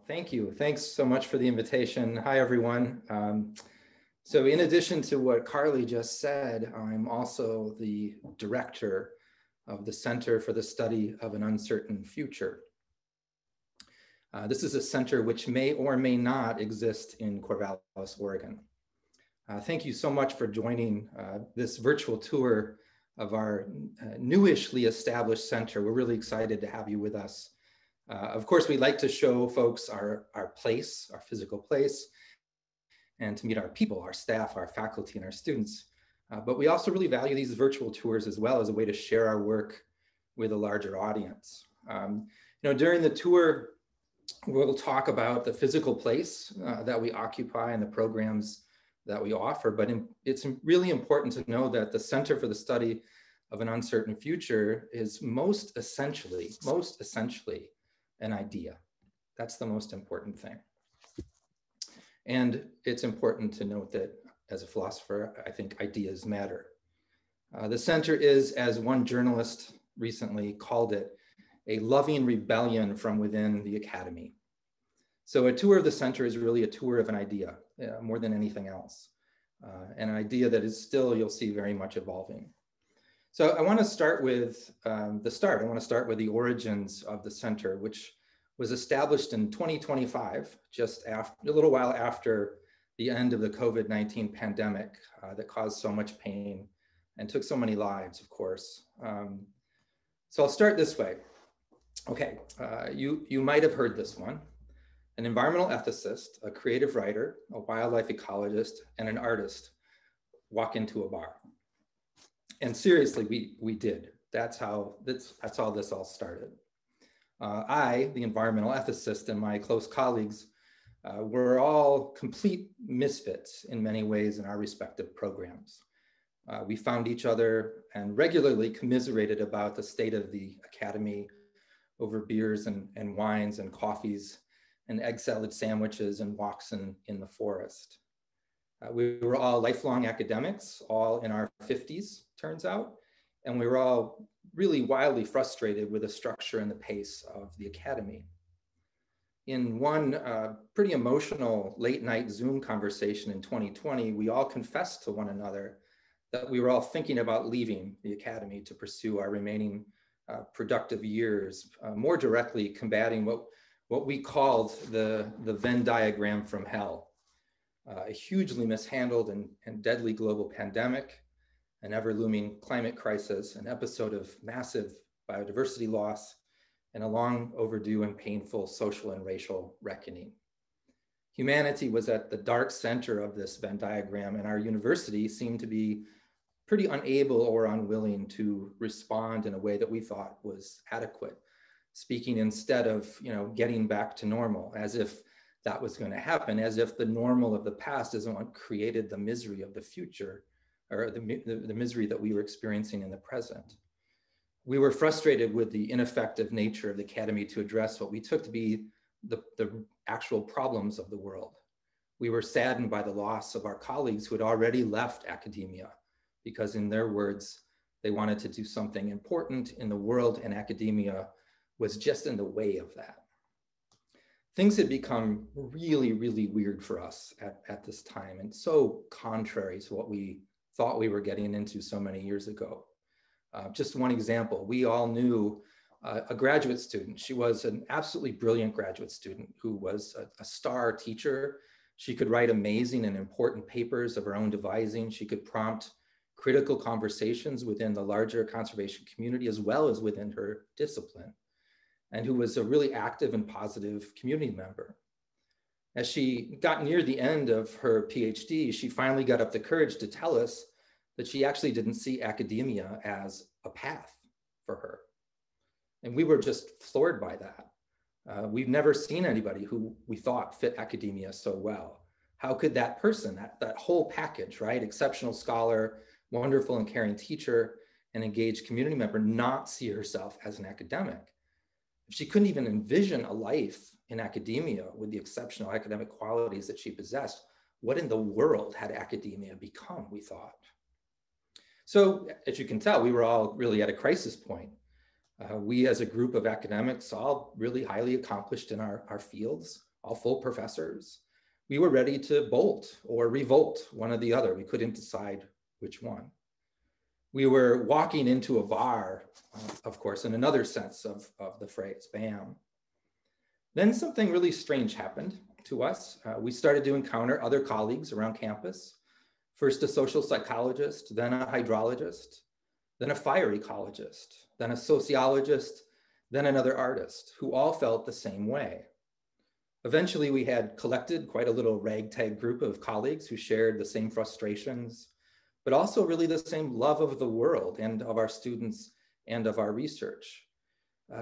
Thank you. Thanks so much for the invitation. Hi, everyone. So in addition to what Carly just said, I'm also the director of the Center for the Study of an Uncertain Future. This is a center which may or may not exist in Corvallis, Oregon. Thank you so much for joining this virtual tour of our newishly established center. We're really excited to have you with us. Of course, we'd like to show folks our place, our physical place, and to meet our people, our staff, our faculty, and our students. But we also really value these virtual tours as well as a way to share our work with a larger audience. During the tour, we'll talk about the physical place that we occupy and the programs that we offer, but it's really important to know that the Center for the Study of an Uncertain Future is most essentially an idea. That's the most important thing. And it's important to note that as a philosopher, I think ideas matter. The center is, as one journalist recently called it, a loving rebellion from within the academy. So a tour of the center is really a tour of an idea, more than anything else. An idea that is still, you'll see, very much evolving. So I want to start with the start. I want to start with the origins of the center, which was established in 2025, just after, a little while after the end of the COVID-19 pandemic that caused so much pain and took so many lives, of course. So I'll start this way. Okay, you might have heard this one. An environmental ethicist, a creative writer, a wildlife ecologist, and an artist walk into a bar. And seriously, we did. That's how this all started. I, the environmental ethicist, and my close colleagues were all complete misfits in many ways in our respective programs. We found each other and regularly commiserated about the state of the academy over beers and wines and coffees and egg salad sandwiches and walks in the forest. We were all lifelong academics, all in our 50s, turns out, and we were all really wildly frustrated with the structure and the pace of the academy. In one pretty emotional late night Zoom conversation in 2020, we all confessed to one another that we were all thinking about leaving the academy to pursue our remaining productive years, more directly combating what we called the Venn diagram from hell, a hugely mishandled and deadly global pandemic, an ever-looming climate crisis, an episode of massive biodiversity loss, and a long overdue and painful social and racial reckoning. Humanity was at the dark center of this Venn diagram, and our university seemed to be pretty unable or unwilling to respond in a way that we thought was adequate, speaking instead of getting back to normal, as if that was going to happen, as if the normal of the past isn't what created the misery of the future, or the misery that we were experiencing in the present. We were frustrated with the ineffective nature of the academy to address what we took to be the actual problems of the world. We were saddened by the loss of our colleagues who had already left academia because, in their words, they wanted to do something important in the world, and academia was just in the way of that. Things had become really, really weird for us at this time, and so contrary to what we thought we were getting into so many years ago. Just one example, we all knew a graduate student. She was an absolutely brilliant graduate student who was a star teacher. She could write amazing and important papers of her own devising. She could prompt critical conversations within the larger conservation community as well as within her discipline, and who was a really active and positive community member. As she got near the end of her PhD, she finally got up the courage to tell us that she actually didn't see academia as a path for her. And we were just floored by that. We've never seen anybody who we thought fit academia so well. How could that person, that whole package, right? Exceptional scholar, wonderful and caring teacher, and engaged community member, not see herself as an academic? If she couldn't even envision a life in academia with the exceptional academic qualities that she possessed, what in the world had academia become, we thought? So as you can tell, we were all really at a crisis point. We as a group of academics, all really highly accomplished in our fields, all full professors, we were ready to bolt or revolt, one or the other. We couldn't decide which one. We were walking into a bar, of course, in another sense of the phrase, bam. Then something really strange happened to us. We started to encounter other colleagues around campus, first a social psychologist, then a hydrologist, then a fire ecologist, then a sociologist, then another artist, who all felt the same way. Eventually, we had collected quite a little ragtag group of colleagues who shared the same frustrations, but also really the same love of the world and of our students and of our research.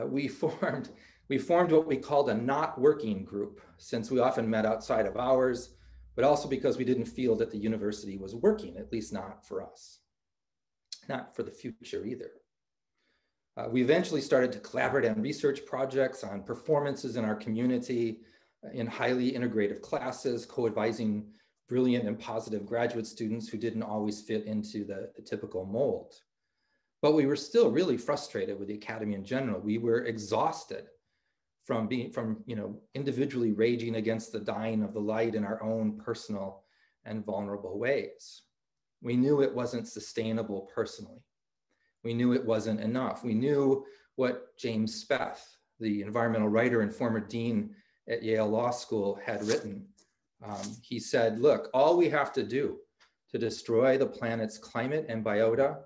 We formed what we called a not working group, since we often met outside of hours, but also because we didn't feel that the university was working, at least not for us, not for the future either. We eventually started to collaborate on research projects, on performances in our community, in highly integrative classes, co-advising brilliant and positive graduate students who didn't always fit into the typical mold. But we were still really frustrated with the academy in general. We were exhausted from individually raging against the dying of the light in our own personal and vulnerable ways. We knew it wasn't sustainable personally. We knew it wasn't enough. We knew what James Speth, the environmental writer and former dean at Yale Law School, had written. He said, look, all we have to do to destroy the planet's climate and biota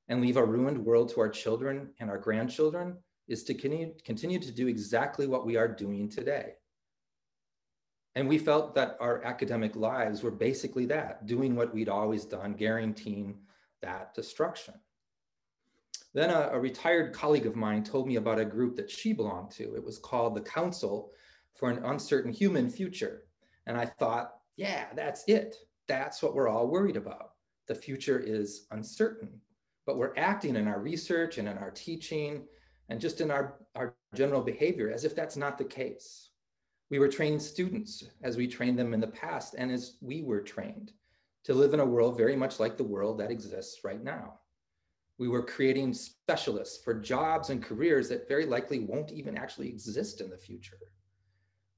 and leave a ruined world to our children and our grandchildren is to continue to do exactly what we are doing today. And we felt that our academic lives were basically that, doing what we'd always done, guaranteeing that destruction. Then a retired colleague of mine told me about a group that she belonged to. It was called the Council for an Uncertain Human Future. And I thought, yeah, that's it. That's what we're all worried about. The future is uncertain, but we're acting in our research and in our teaching and just in our general behavior as if that's not the case. We were training students as we trained them in the past and as we were trained to live in a world very much like the world that exists right now. We were creating specialists for jobs and careers that very likely won't even actually exist in the future.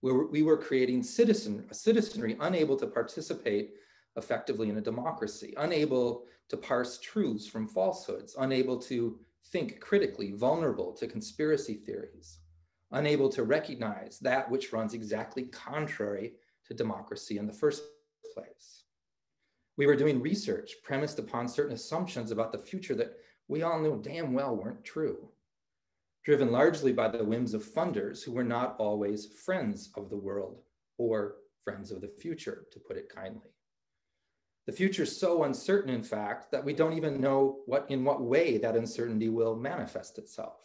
We were creating a citizenry unable to participate effectively in a democracy, unable to parse truths from falsehoods, unable to think critically, vulnerable to conspiracy theories, unable to recognize that which runs exactly contrary to democracy in the first place. We were doing research premised upon certain assumptions about the future that we all knew damn well weren't true, driven largely by the whims of funders who were not always friends of the world or friends of the future, to put it kindly. The future is so uncertain, in fact, that we don't even know in what way that uncertainty will manifest itself.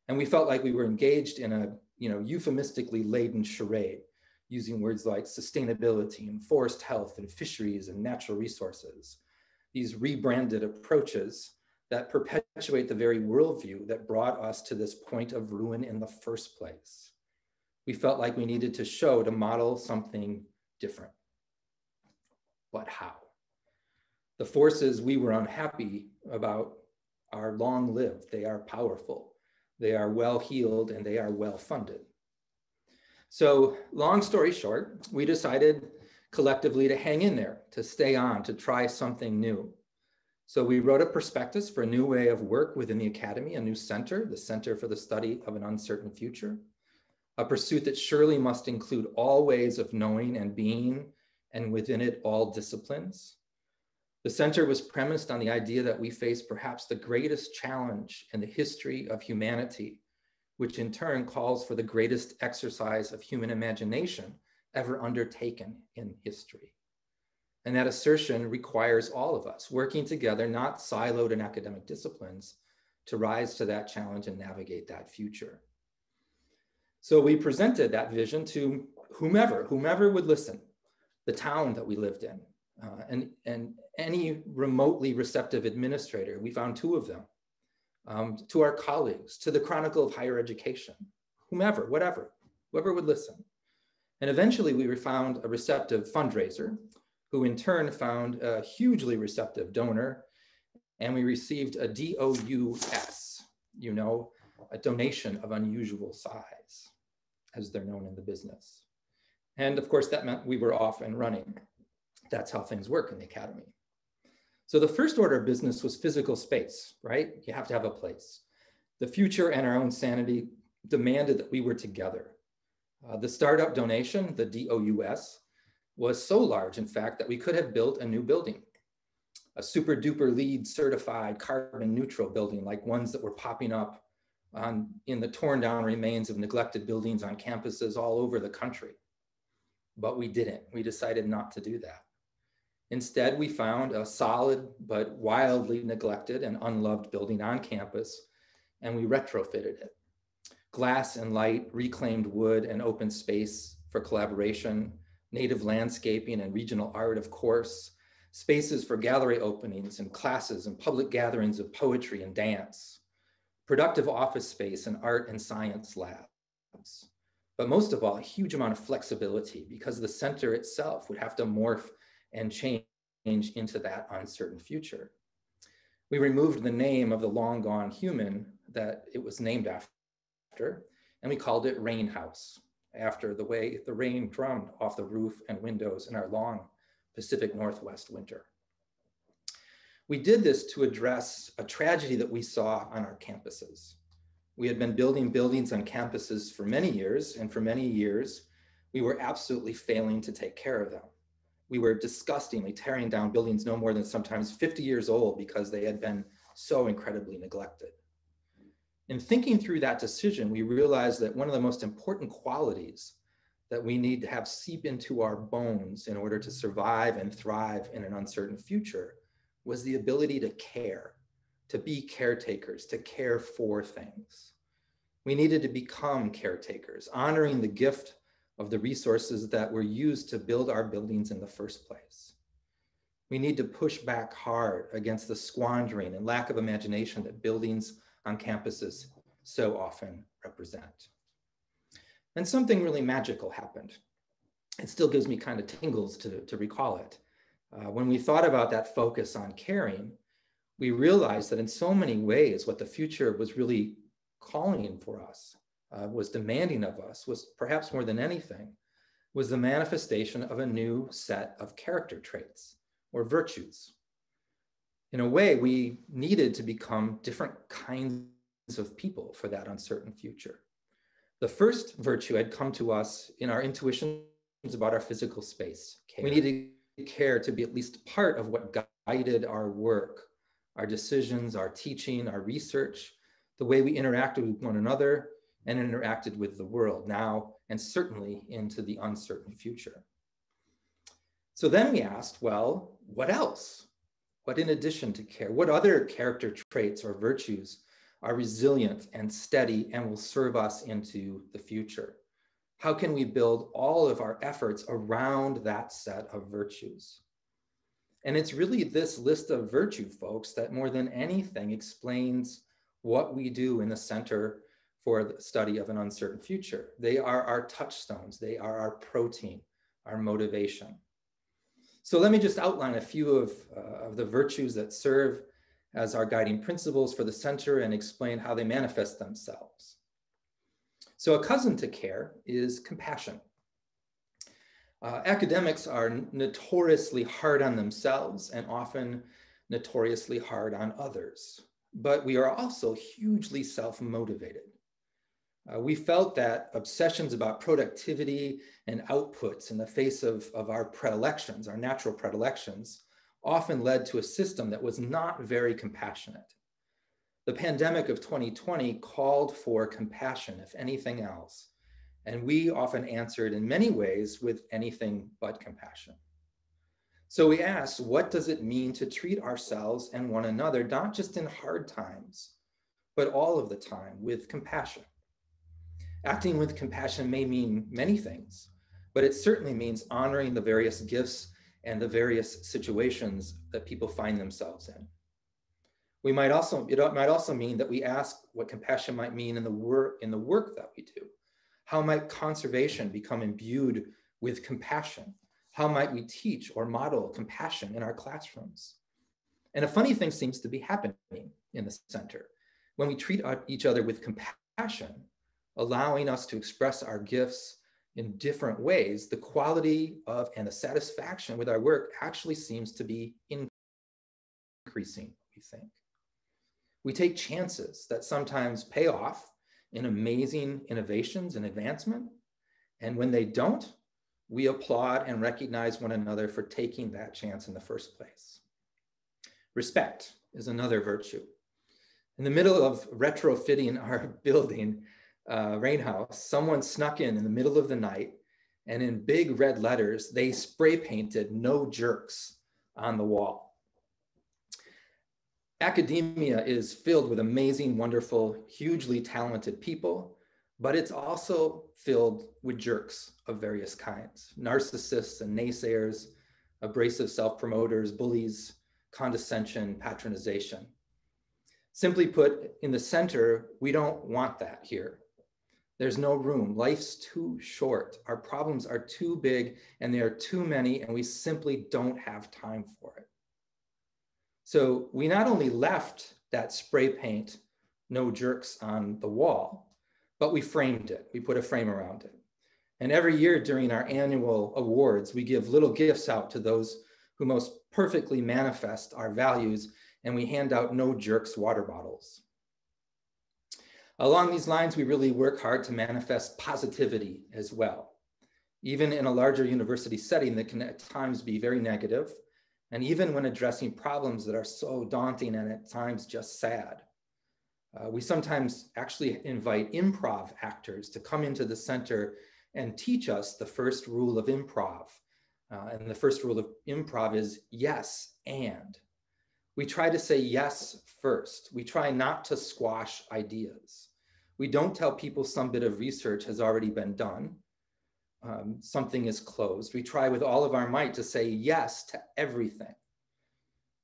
And we felt like we were engaged in a euphemistically laden charade, using words like sustainability and forest health and fisheries and natural resources, these rebranded approaches that perpetuate the very worldview that brought us to this point of ruin in the first place. We felt like we needed to model something different. But how? The forces we were unhappy about are long-lived, they are powerful, they are well-heeled, and they are well-funded. So long story short, we decided collectively to hang in there, to stay on, to try something new. So we wrote a prospectus for a new way of work within the academy, a new center, the Center for the Study of an Uncertain Future, a pursuit that surely must include all ways of knowing and being, and within it, all disciplines. The center was premised on the idea that we face perhaps the greatest challenge in the history of humanity, which in turn calls for the greatest exercise of human imagination ever undertaken in history. And that assertion requires all of us working together, not siloed in academic disciplines, to rise to that challenge and navigate that future. So we presented that vision to whomever would listen, the town that we lived in, and any remotely receptive administrator. We found 2 of them, to our colleagues, to the Chronicle of Higher Education, whoever would listen. And eventually we found a receptive fundraiser, who in turn found a hugely receptive donor, and we received a DOUS, a donation of unusual size, as they're known in the business. And of course, that meant we were off and running. That's how things work in the academy. So the first order of business was physical space, right? You have to have a place. The future and our own sanity demanded that we were together. The startup donation, the DOUS, was so large, in fact, that we could have built a new building, a super duper LEED certified carbon neutral building like ones that were popping up in the torn down remains of neglected buildings on campuses all over the country. But we didn't. We decided not to do that. Instead, we found a solid but wildly neglected and unloved building on campus, and we retrofitted it. Glass and light, reclaimed wood and open space for collaboration, native landscaping and regional art, of course, spaces for gallery openings and classes and public gatherings of poetry and dance, productive office space and art and science labs. But most of all, a huge amount of flexibility because the center itself would have to morph and change into that uncertain future. We removed the name of the long gone human that it was named after, and we called it Rain House, after the way the rain drummed off the roof and windows in our long Pacific Northwest winter. We did this to address a tragedy that we saw on our campuses. We had been building buildings on campuses for many years, and for many years, we were absolutely failing to take care of them. We were disgustingly tearing down buildings no more than sometimes 50 years old because they had been so incredibly neglected. In thinking through that decision, we realized that one of the most important qualities that we need to have seep into our bones in order to survive and thrive in an uncertain future was the ability to care, to be caretakers, to care for things. We needed to become caretakers, honoring the gift of the resources that were used to build our buildings in the first place. We need to push back hard against the squandering and lack of imagination that buildings on campuses so often represent. And something really magical happened. It still gives me kind of tingles to recall it. When we thought about that focus on caring, we realized that in so many ways, what the future was really calling for us, was demanding of us, was perhaps more than anything, was the manifestation of a new set of character traits or virtues. In a way, we needed to become different kinds of people for that uncertain future. The first virtue had come to us in our intuitions about our physical space. Care. We needed care to be at least part of what guided our work, our decisions, our teaching, our research, the way we interacted with one another and interacted with the world now, and certainly into the uncertain future. So then we asked, well, what else? What in addition to care? What other character traits or virtues are resilient and steady and will serve us into the future? How can we build all of our efforts around that set of virtues? And it's really this list of virtue, folks, that more than anything explains what we do in the Center for the Study of an Uncertain Future. They are our touchstones. They are our protein, our motivation. So let me just outline a few of the virtues that serve as our guiding principles for the center and explain how they manifest themselves. So a cousin to care is compassion. Academics are notoriously hard on themselves and often notoriously hard on others, but we are also hugely self-motivated. We felt that obsessions about productivity and outputs in the face of our predilections, our natural predilections, often led to a system that was not very compassionate. The pandemic of 2020 called for compassion, if anything else, and we often answered in many ways with anything but compassion. So we asked, what does it mean to treat ourselves and one another, not just in hard times, but all of the time with compassion? Acting with compassion may mean many things, but it certainly means honoring the various gifts and the various situations that people find themselves in. It might also mean that we ask what compassion might mean in the work that we do. How might conservation become imbued with compassion? How might we teach or model compassion in our classrooms? And a funny thing seems to be happening in the center. when we treat each other with compassion, allowing us to express our gifts in different ways, the quality of and the satisfaction with our work actually seems to be increasing, we think. We take chances that sometimes pay off in amazing innovations and advancement. And when they don't, we applaud and recognize one another for taking that chance in the first place. Respect is another virtue. In the middle of retrofitting our building, rain house, someone snuck in the middle of the night, and in big red letters, they spray painted "No jerks" on the wall. Academia is filled with amazing, wonderful, hugely talented people, but it's also filled with jerks of various kinds: narcissists and naysayers, abrasive self-promoters, bullies, condescension, patronization. Simply put, in the center, we don't want that here. There's no room. Life's too short. Our problems are too big and there are too many, and we simply don't have time for it. So we not only left that spray paint "No jerks" on the wall, but we framed it. We put a frame around it. And every year during our annual awards, we give little gifts out to those who most perfectly manifest our values, and we hand out "No jerks" water bottles. Along these lines, we really work hard to manifest positivity as well. Even in a larger university setting that can at times be very negative, and even when addressing problems that are so daunting and at times just sad. We sometimes actually invite improv actors to come into the center and teach us the first rule of improv. And the first rule of improv is yes, and. We try to say yes first. We try not to squash ideas. We don't tell people some bit of research has already been done. Something is closed. We try with all of our might to say yes to everything.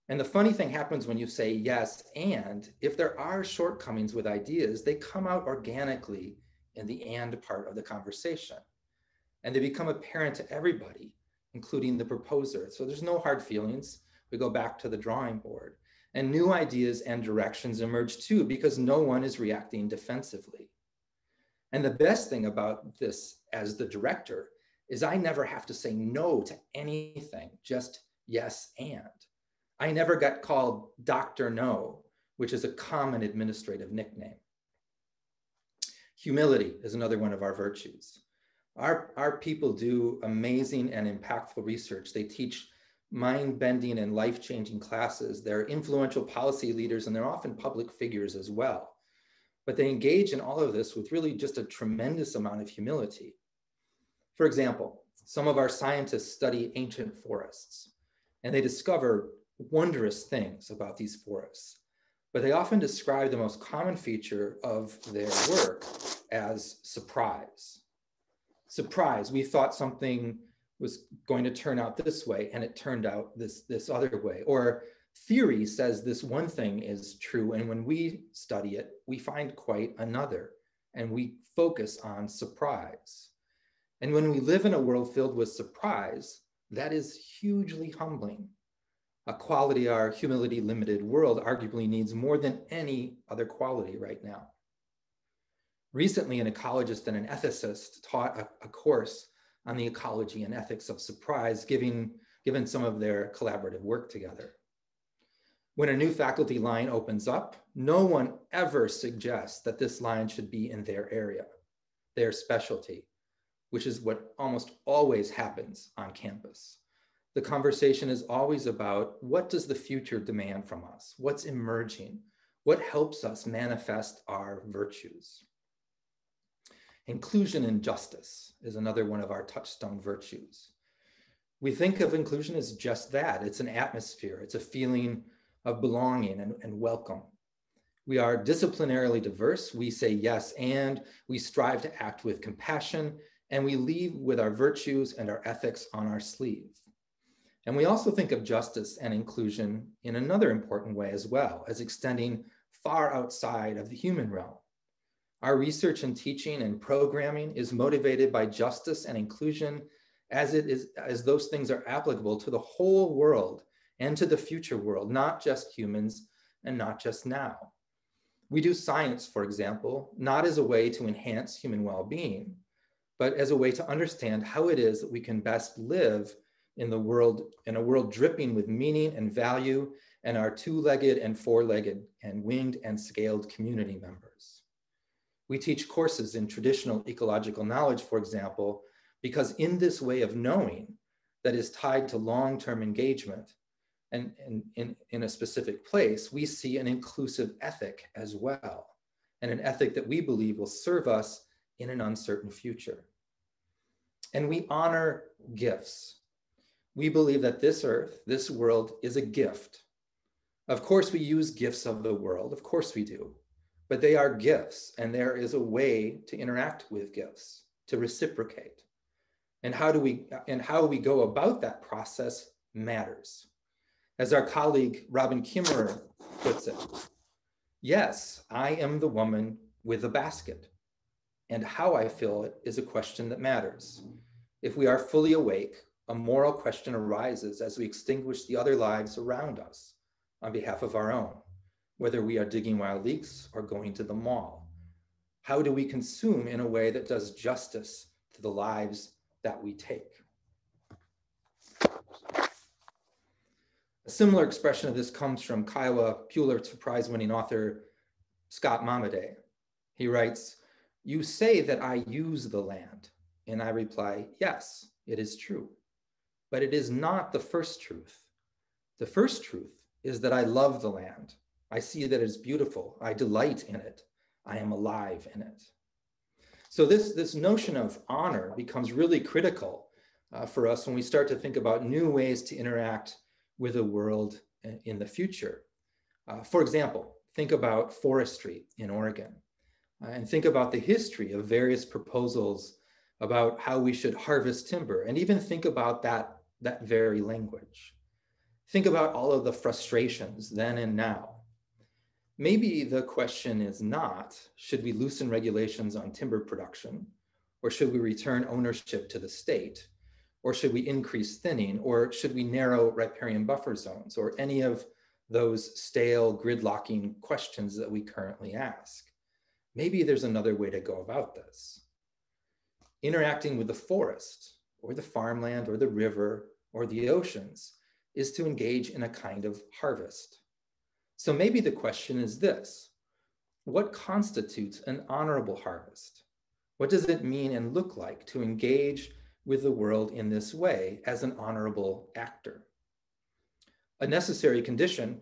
And the funny thing happens when you say yes, and if there are shortcomings with ideas, they come out organically in the "and" part of the conversation. And they become apparent to everybody, including the proposer. So there's no hard feelings. We go back to the drawing board. And new ideas and directions emerge too, because no one is reacting defensively. And the best thing about this as the director is I never have to say no to anything, just yes, and. I never got called Dr. No, which is a common administrative nickname. Humility is another one of our virtues. Our people do amazing and impactful research. They teach mind-bending and life-changing classes. They're influential policy leaders, and they're often public figures as well. But they engage in all of this with really just a tremendous amount of humility. For example, some of our scientists study ancient forests, and they discover wondrous things about these forests, but they often describe the most common feature of their work as surprise. Surprise, we thought something was going to turn out this way and it turned out this other way. Or theory says this one thing is true, and when we study it, we find quite another, and we focus on surprise. And when we live in a world filled with surprise, that is hugely humbling. A quality our humility-limited world arguably needs more than any other quality right now. Recently, an ecologist and an ethicist taught a course on the ecology and ethics of surprise, given some of their collaborative work together. When a new faculty line opens up, no one ever suggests that this line should be in their area, their specialty, which is what almost always happens on campus. The conversation is always about what does the future demand from us? What's emerging? What helps us manifest our virtues? Inclusion and justice is another one of our touchstone virtues. We think of inclusion as just that. It's an atmosphere. It's a feeling of belonging and welcome. We are disciplinarily diverse. We say yes, and we strive to act with compassion, and we lead with our virtues and our ethics on our sleeve. And we also think of justice and inclusion in another important way as well, as extending far outside of the human realm. Our research and teaching and programming is motivated by justice and inclusion as those things are applicable to the whole world and to the future world, not just humans and not just now. We do science, for example, not as a way to enhance human well-being, but as a way to understand how it is that we can best live in the world, in a world dripping with meaning and value, and our two-legged and four-legged and winged and scaled community members. We teach courses in traditional ecological knowledge, for example, because in this way of knowing that is tied to long-term engagement and in a specific place, we see an inclusive ethic as well, and an ethic that we believe will serve us in an uncertain future. And we honor gifts. We believe that this earth, this world, is a gift. Of course, we use gifts of the world, of course we do, but they are gifts, and there is a way to interact with gifts, to reciprocate. And how we go about that process matters. As our colleague Robin Kimmerer puts it, yes, I am the woman with a basket, and how I fill it is a question that matters. If we are fully awake, a moral question arises as we extinguish the other lives around us on behalf of our own, whether we are digging wild leeks or going to the mall. How do we consume in a way that does justice to the lives that we take? A similar expression of this comes from Kiowa Pulitzer Prize-winning author Scott Momaday. He writes, "You say that I use the land." And I reply, yes, it is true. But it is not the first truth. The first truth is that I love the land. I see that it is beautiful. I delight in it. I am alive in it. So this notion of honor becomes really critical for us when we start to think about new ways to interact with the world in the future. For example, think about forestry in Oregon, and think about the history of various proposals about how we should harvest timber, and even think about that very language. Think about all of the frustrations then and now. Maybe the question is not, should we loosen regulations on timber production, or should we return ownership to the state, or should we increase thinning, or should we narrow riparian buffer zones, or any of those stale gridlocking questions that we currently ask. Maybe there's another way to go about this. Interacting with the forest, or the farmland, or the river, or the oceans is to engage in a kind of harvest. So maybe the question is this: what constitutes an honorable harvest? What does it mean and look like to engage with the world in this way as an honorable actor? A necessary condition,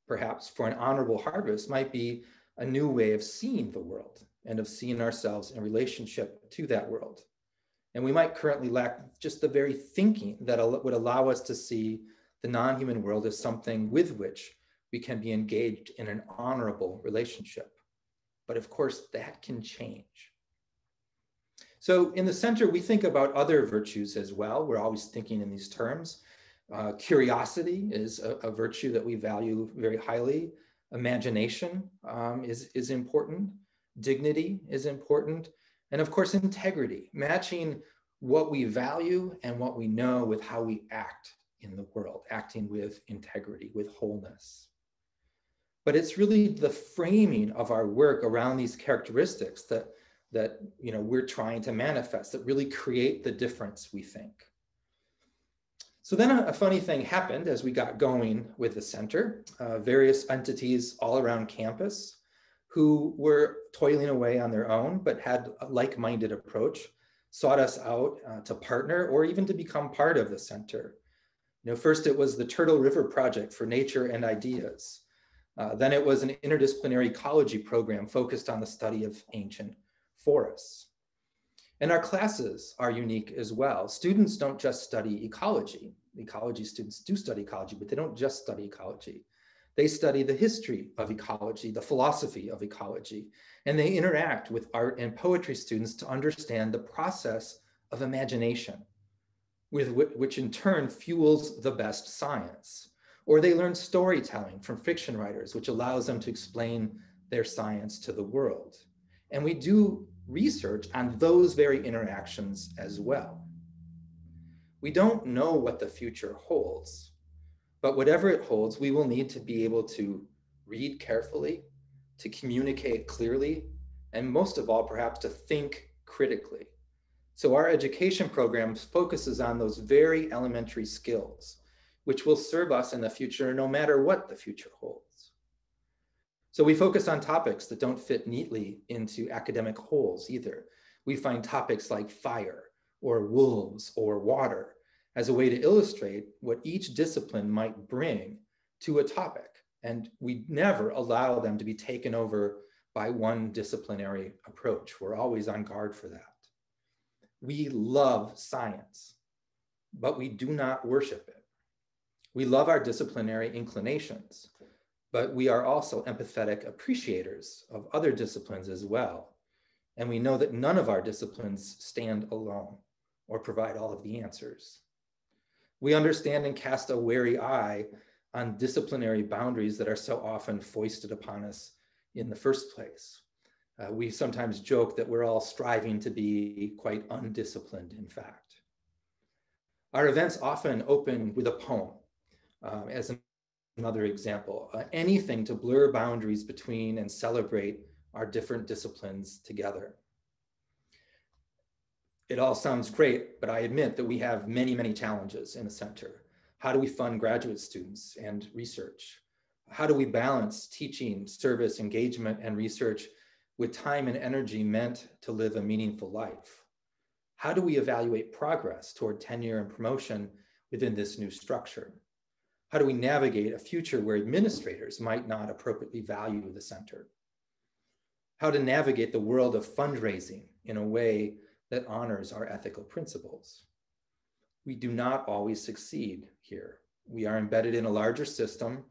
perhaps, for an honorable harvest might be a new way of seeing the world and of seeing ourselves in relationship to that world. And we might currently lack just the very thinking that would allow us to see the non-human world as something with which we can be engaged in an honorable relationship. But of course, that can change. So in the center, we think about other virtues as well. We're always thinking in these terms. Curiosity is a virtue that we value very highly. Imagination is important. Dignity is important. And of course, integrity, matching what we value and what we know with how we act in the world, acting with integrity, with wholeness. But it's really the framing of our work around these characteristics that we're trying to manifest that really create the difference, we think. So then a funny thing happened as we got going with the center. Various entities all around campus who were toiling away on their own, but had a like-minded approach, sought us out to partner or even to become part of the center. First it was the Turtle River Project for Nature and Ideas. Then it was an interdisciplinary ecology program focused on the study of ancient forests. And our classes are unique as well. Students don't just study ecology. Ecology students do study ecology, but they don't just study ecology. They study the history of ecology, the philosophy of ecology, and they interact with art and poetry students to understand the process of imagination, which in turn fuels the best science. Or they learn storytelling from fiction writers, which allows them to explain their science to the world. And we do research on those very interactions as well. We don't know what the future holds, but whatever it holds, we will need to be able to read carefully, to communicate clearly, and most of all, perhaps to think critically. So our education program focuses on those very elementary skills, which will serve us in the future no matter what the future holds. So we focus on topics that don't fit neatly into academic holes either. We find topics like fire or wolves or water as a way to illustrate what each discipline might bring to a topic. And we never allow them to be taken over by one disciplinary approach. We're always on guard for that. We love science, but we do not worship it. We love our disciplinary inclinations, but we are also empathetic appreciators of other disciplines as well. And we know that none of our disciplines stand alone or provide all of the answers. We understand and cast a wary eye on disciplinary boundaries that are so often foisted upon us in the first place. We sometimes joke that we're all striving to be quite undisciplined, in fact. Our events often open with a poem as another example, anything to blur boundaries between and celebrate our different disciplines together. It all sounds great, but I admit that we have many, many challenges in the center. How do we fund graduate students and research? How do we balance teaching, service, engagement, and research with time and energy meant to live a meaningful life? How do we evaluate progress toward tenure and promotion within this new structure? How do we navigate a future where administrators might not appropriately value the center? How to navigate the world of fundraising in a way that honors our ethical principles? We do not always succeed here. We are embedded in a larger system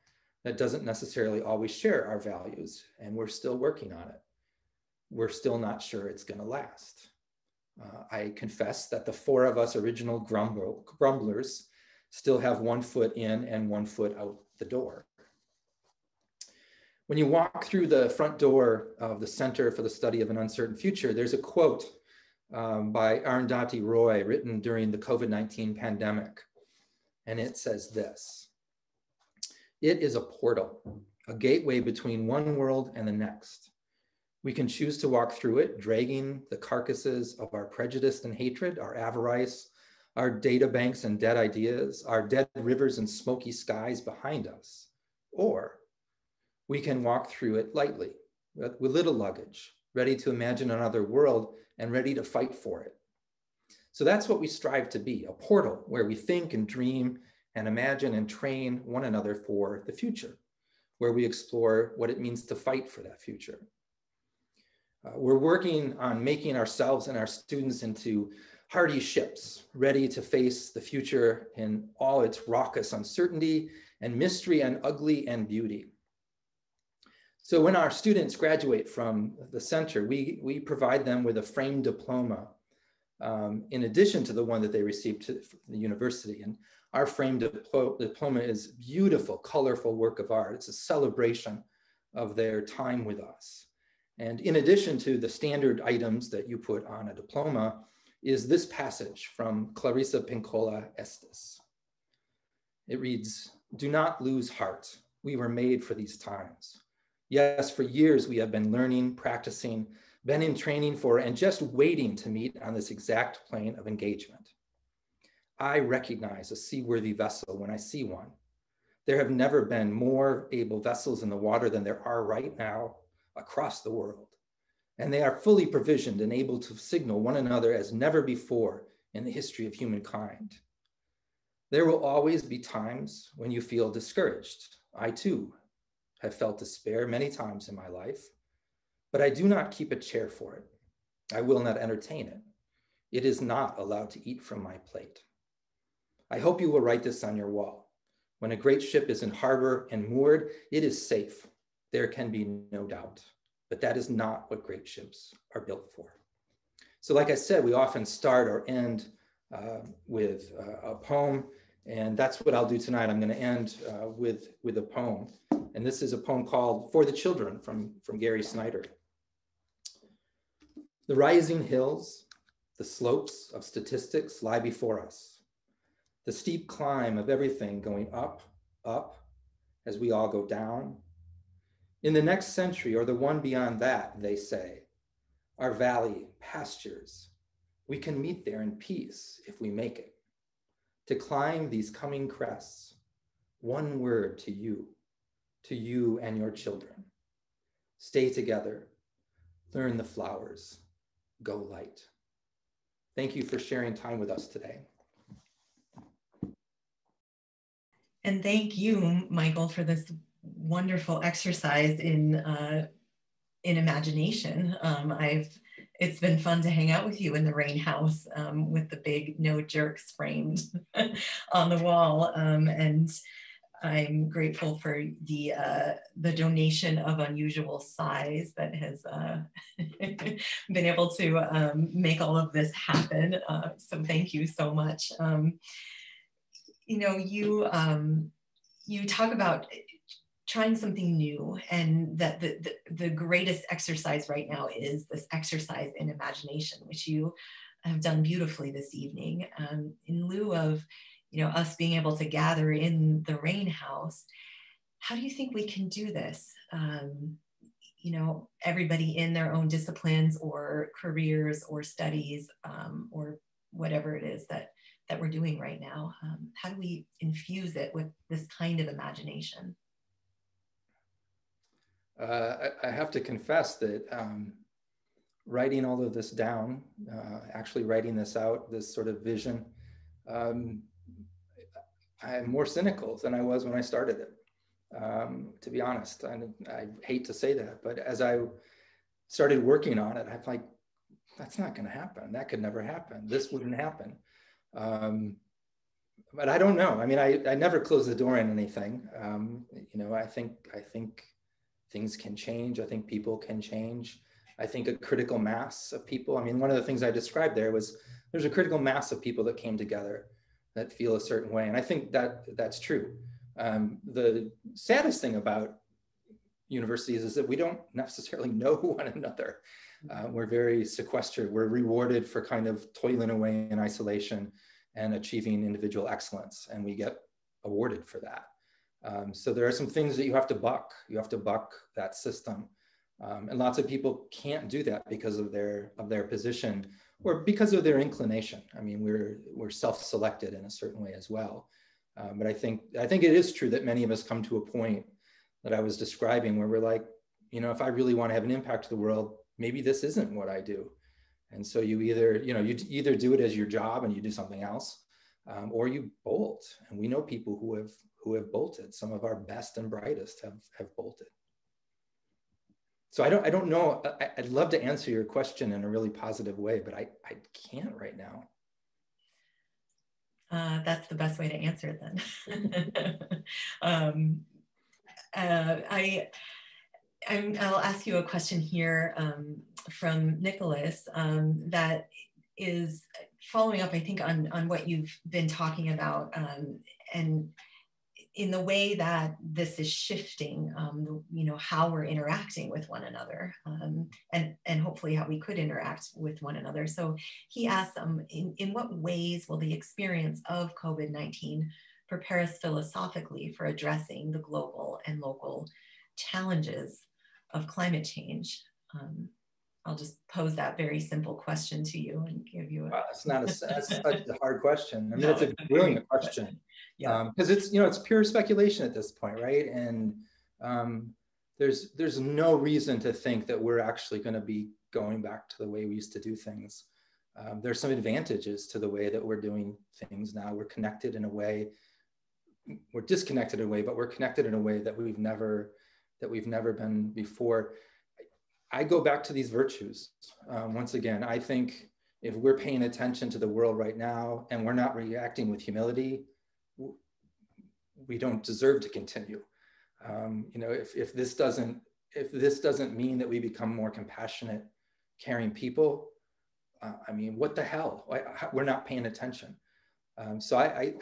that doesn't necessarily always share our values, and we're still working on it. We're still not sure it's going to last. I confess that the four of us original grumblers still have 1 foot in and 1 foot out the door. When you walk through the front door of the Center for the Study of an Uncertain Future, there's a quote by Arundhati Roy written during the COVID-19 pandemic. And it says this: "It is a portal, a gateway between one world and the next. We can choose to walk through it, dragging the carcasses of our prejudice and hatred, our avarice, our data banks and dead ideas, our dead rivers and smoky skies behind us. Or we can walk through it lightly, with little luggage, ready to imagine another world and ready to fight for it." So that's what we strive to be, a portal where we think and dream and imagine and train one another for the future, where we explore what it means to fight for that future. We're working on making ourselves and our students into hardy ships, ready to face the future in all its raucous uncertainty and mystery and ugly and beauty. So when our students graduate from the center, we provide them with a framed diploma in addition to the one that they received from the university. And our framed diploma is beautiful, colorful work of art. It's a celebration of their time with us. And in addition to the standard items that you put on a diploma is this passage from Clarissa Pinkola Estes. It reads, "Do not lose heart. We were made for these times. Yes, for years we have been learning, practicing, been in training for, and just waiting to meet on this exact plane of engagement. I recognize a seaworthy vessel when I see one. There have never been more able vessels in the water than there are right now across the world. And they are fully provisioned and able to signal one another as never before in the history of humankind. There will always be times when you feel discouraged. I too have felt despair many times in my life, but I do not keep a chair for it. I will not entertain it. It is not allowed to eat from my plate. I hope you will write this on your wall. When a great ship is in harbor and moored, it is safe. There can be no doubt, but that is not what great ships are built for." So like I said, we often start or end with a poem, and that's what I'll do tonight. I'm going to end with a poem. And this is a poem called "For the Children" from Gary Snyder. "The rising hills, the slopes of statistics lie before us. The steep climb of everything going up, up, as we all go down. In the next century or the one beyond that, they say, our valley, pastures, we can meet there in peace if we make it. To climb these coming crests, one word to you and your children. Stay together, learn the flowers, go light. Thank you for sharing time with us today. And thank you, Michael, for this wonderful exercise in imagination. It's been fun to hang out with you in the rain house with the big no jerks framed on the wall. And I'm grateful for the donation of unusual size that has been able to make all of this happen. So thank you so much. You know, you talk about trying something new, and that the greatest exercise right now is this exercise in imagination, which you have done beautifully this evening. In lieu of, you know, us being able to gather in the rain house, how do you think we can do this? You know, everybody in their own disciplines or careers or studies or whatever it is that we're doing right now. How do we infuse it with this kind of imagination? I have to confess that writing all of this down, actually writing this out, this sort of vision, I'm more cynical than I was when I started it, to be honest. I hate to say that, but as I started working on it, I'm like, that's not going to happen. That could never happen. This wouldn't happen. But I don't know. I mean, I never close the door on anything. You know, I think things can change. I think people can change. I think a critical mass of people. I mean, one of the things I described there was there's a critical mass of people that came together that feel a certain way. And I think that's true. The saddest thing about universities is that we don't necessarily know one another. We're very sequestered. We're rewarded for kind of toiling away in isolation and achieving individual excellence. And we get awarded for that. So there are some things that you have to buck. You have to buck that system. And lots of people can't do that because of their position or because of their inclination. I mean, we're self-selected in a certain way as well. But I think it is true that many of us come to a point that I was describing where we're like, you know, if I really want to have an impact to the world, maybe this isn't what I do. And so you either do it as your job and you do something else, or you bolt. And we know people who have bolted. Some of our best and brightest have bolted. So I don't know. I'd love to answer your question in a really positive way, but I can't right now. That's the best way to answer it then. I'll ask you a question here from Nicholas that is following up, I think, on what you've been talking about, and in the way that this is shifting, you know, how we're interacting with one another, and hopefully how we could interact with one another. So he asks, in what ways will the experience of COVID-19 prepare us philosophically for addressing the global and local challenges of climate change? I'll just pose that very simple question to you and give you a... Wow, that's such a hard question. I mean, it's a brilliant question. Yeah. Because it's pure speculation at this point, right? And there's no reason to think that we're actually going to be going back to the way we used to do things. There's some advantages to the way that we're doing things now. We're connected in a way, we're disconnected in a way, but we're connected in a way that we've never been before. I go back to these virtues. Once again, I think if we're paying attention to the world right now and we're not reacting with humility, we don't deserve to continue. You know, if this doesn't mean that we become more compassionate, caring people, I mean, what the hell? We're not paying attention. So I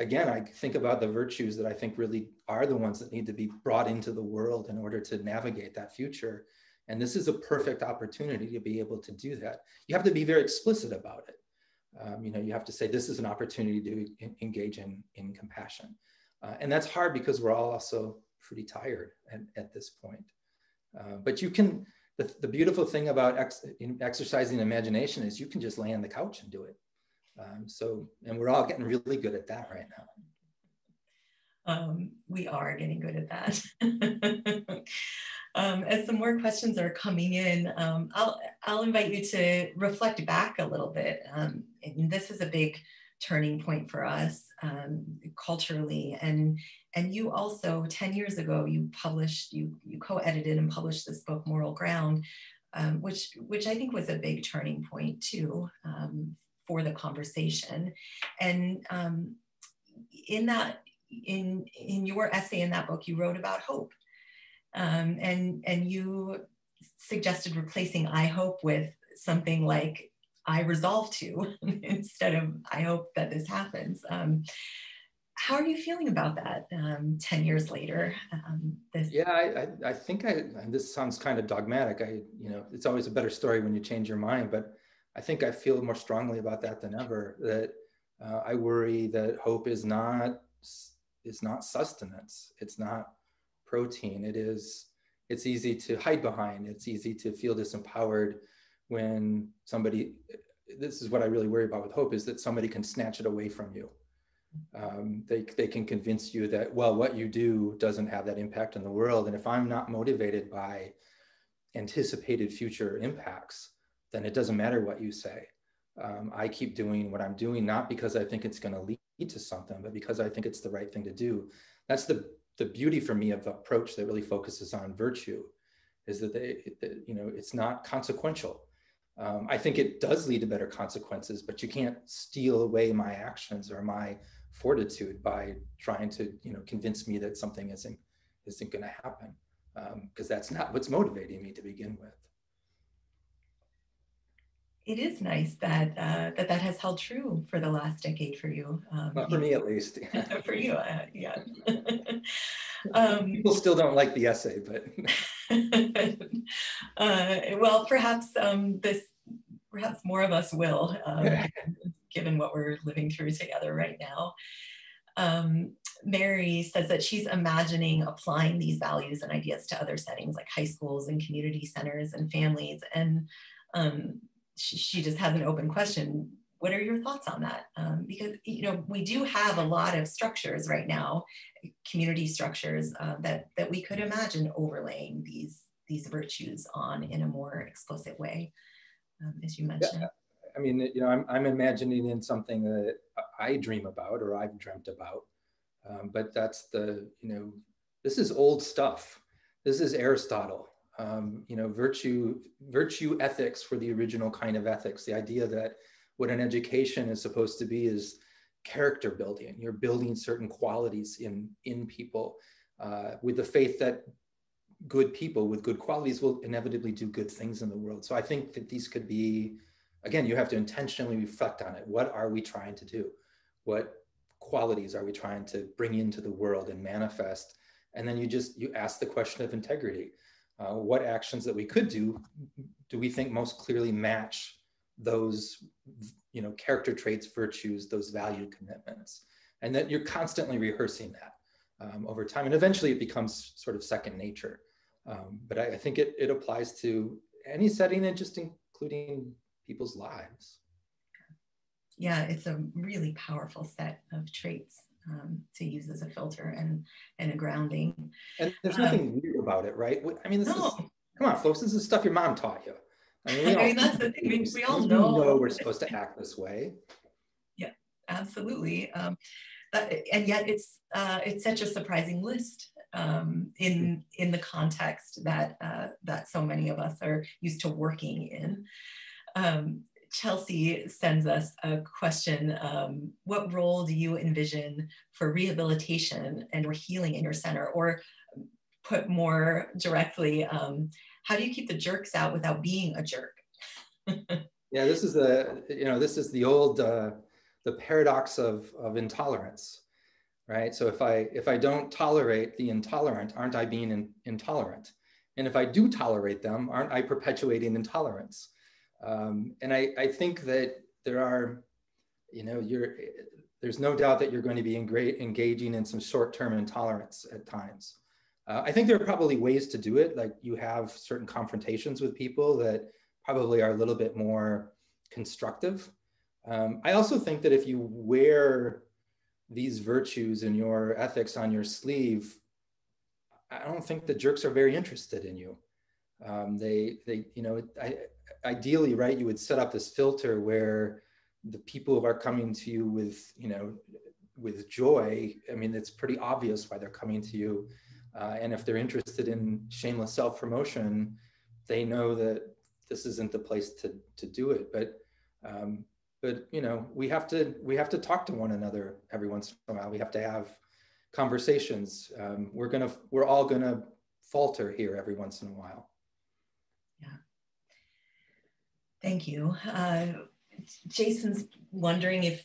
think about the virtues that I think really are the ones that need to be brought into the world in order to navigate that future. And this is a perfect opportunity to be able to do that. You have to be very explicit about it. You know, you have to say, this is an opportunity to engage in compassion. And that's hard because we're all also pretty tired at this point. But you can, the beautiful thing about exercising imagination is you can just lay on the couch and do it. And we're all getting really good at that right now. We are getting good at that. As some more questions are coming in, I'll invite you to reflect back a little bit. And this is a big turning point for us culturally. And you also, 10 years ago, you co-edited and published this book, Moral Ground, which I think was a big turning point too, for the conversation. And in your essay in that book, you wrote about hope. And you suggested replacing I hope with something like I resolve to instead of I hope that this happens. How are you feeling about that 10 years later? Yeah, I think this sounds kind of dogmatic. It's always a better story when you change your mind, but I think I feel more strongly about that than ever, that I worry that hope is not sustenance. It's not protein. It's easy to hide behind. It's easy to feel disempowered when this is what I really worry about with hope, is that somebody can snatch it away from you. They can convince you that, well, what you do doesn't have that impact in the world. And if I'm not motivated by anticipated future impacts, then it doesn't matter what you say. I keep doing what I'm doing, not because I think it's going to lead to something, but because I think it's the right thing to do. That's the beauty for me of the approach that really focuses on virtue, is that it's not consequential. I think it does lead to better consequences, but you can't steal away my actions or my fortitude by trying to convince me that something isn't going to happen, because that's not what's motivating me to begin with. It is nice that that has held true for the last decade for you. Well, for me, at least. For you, yeah. People still don't like the essay, but well, perhaps perhaps more of us will, given what we're living through together right now. Mary says that she's imagining applying these values and ideas to other settings like high schools and community centers and families. And she just has an open question. What are your thoughts on that? Because we do have a lot of structures right now, community structures that we could imagine overlaying these virtues on in a more explicit way, as you mentioned. Yeah. I mean, I'm imagining in something that I dream about or I've dreamt about, but that's this is old stuff. This is Aristotle. Virtue ethics for the original kind of ethics. The idea that what an education is supposed to be is character building. You're building certain qualities in people with the faith that good people with good qualities will inevitably do good things in the world. So I think that these could be, again, you have to intentionally reflect on it. What are we trying to do? What qualities are we trying to bring into the world and manifest? And then you ask the question of integrity. What actions that we could do we think most clearly match those character traits, virtues, those value commitments? And that you're constantly rehearsing that over time. And eventually it becomes sort of second nature. But I think it applies to any setting, and just including people's lives. Yeah, it's a really powerful set of traits to use as a filter and a grounding. And there's nothing weird about it, right? I mean, come on, folks, this is stuff your mom taught you. I mean, that's the thing. We all know we're supposed to act this way. Yeah, absolutely. And yet it's such a surprising list in the context that so many of us are used to working in. Chelsea sends us a question. What role do you envision for rehabilitation and or healing in your center? Or put more directly, how do you keep the jerks out without being a jerk? Yeah, this is the old, the paradox of intolerance, right? So if I don't tolerate the intolerant, aren't I being intolerant? And if I do tolerate them, aren't I perpetuating intolerance? And I think that there's no doubt that you're going to be engaging in some short-term intolerance at times. I think there are probably ways to do it. Like you have certain confrontations with people that probably are a little bit more constructive. I also think that if you wear these virtues and your ethics on your sleeve, I don't think the jerks are very interested in you. Ideally, right, you would set up this filter where the people who are coming to you with, with joy, I mean, it's pretty obvious why they're coming to you. And if they're interested in shameless self-promotion, they know that this isn't the place to do it. But we have to talk to one another every once in a while. We have to have conversations. We're all gonna falter here every once in a while. Yeah. Thank you. Jason's wondering if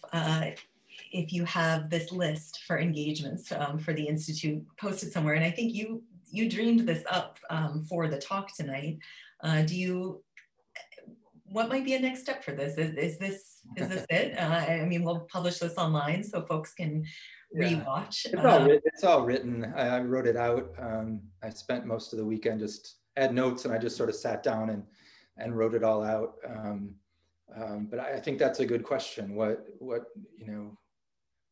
you have this list for engagements for the Institute posted somewhere, and I think you dreamed this up for the talk tonight. What might be a next step for this? Is this it? I mean, we'll publish this online so folks can rewatch. It's all written. I wrote it out. I spent most of the weekend just had notes, and I just sort of sat down and wrote it all out. But I think that's a good question. What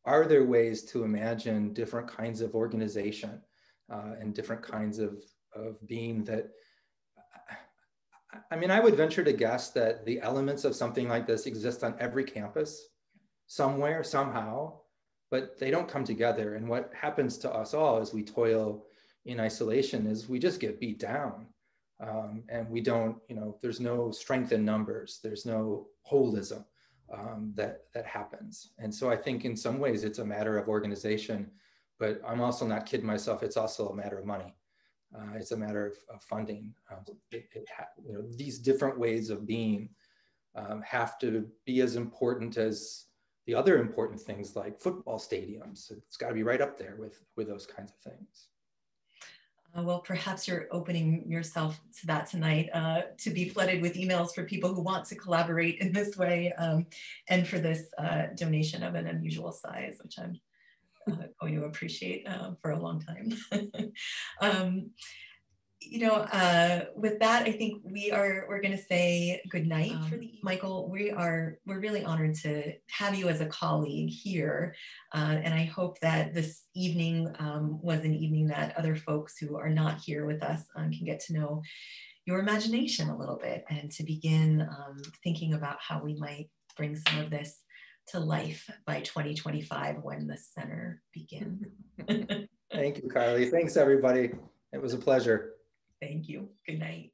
are there ways to imagine different kinds of organization and different kinds of being that, I mean, I would venture to guess that the elements of something like this exist on every campus somewhere, somehow, but they don't come together. And what happens to us all as we toil in isolation is we just get beat down. And we don't, there's no strength in numbers. There's no holism that happens. And so I think in some ways it's a matter of organization, but I'm also not kidding myself. It's also a matter of money. It's a matter of funding. These different ways of being have to be as important as the other important things like football stadiums. It's got to be right up there with those kinds of things. Well, perhaps you're opening yourself to that tonight, to be flooded with emails for people who want to collaborate in this way, and for this donation of an unusual size, which I'm going to appreciate for a long time. With that, I think we're going to say good night for the Michael. We're really honored to have you as a colleague here, and I hope that this evening was an evening that other folks who are not here with us can get to know your imagination a little bit and to begin thinking about how we might bring some of this to life by 2025 when the center begins. Thank you, Carly. Thanks, everybody. It was a pleasure. Thank you. Good night.